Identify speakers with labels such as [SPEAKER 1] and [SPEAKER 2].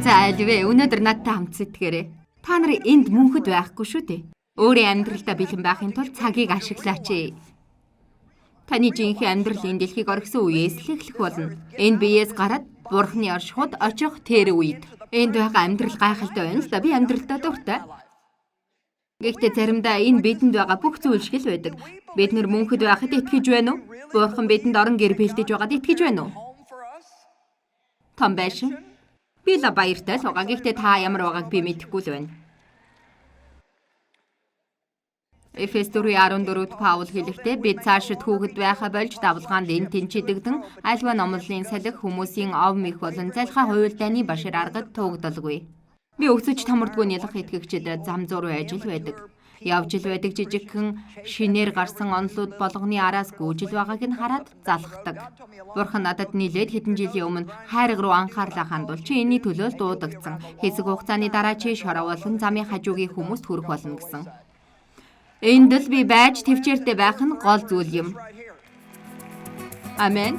[SPEAKER 1] За альвэ өнөөдөр надтай хамт сэтгэгээрэй. Та нар энд мөнхөд байхгүй шүү дээ. Өөрийн амьдралдаа бэлэн байхын тулд цагийг ашиглаач. Таны жинхэнэ амьдрал энэ дэлхийг орхисон үеэс л эхлэх болно. Энэ биеэс гараад Бурхны оршихуд очих тэр үед. Энд байгаа амьдрал гайхалтай байна л да. Би амьдралдаа дуртай. Гэхдээ заримдаа энэ бидэнд байгаа бүх зүйл шиг л байдаг. Бид нэр мөнхөд байхад итгэж байна уу? Бурхан бидэнд орон гэр бэлдэж байгаад итгэж байна уу? Том байшин. Би л баяртай л байгаа. Гэхдээ та ямар байгааг би мэдэхгүй л байна. Эфес 4:14-д Паул хэлэхдээ бид цаашид хүүхэд байхаа болж давлгаанд эн тэнчидэгдэн альва номлолын салхи хүмүүсийн ов мэх болон залхаа хуйлдааны башир аргад тугдалгүй. Би өксөж тамардгүй нялх итгэгчдэд зам зуур ажил байдаг. Явж ил байдаг жижигхэн шинээр гарсан онолууд болгоны араас гүйжил байгааг нь хараад залхдаг. Бурхан надад нийлээд хэдэн жилийн өмнө хайрга руу анхаарлаа хандуул чи энэний төлөө дуудагдсан. Хэсэг хугацааны дараа чи шороолон замын хажуугийн хүмүүст хүрэх болно гэсэн. Энд л би байж төвчээртэй байх нь гол зүйл юм. Амен.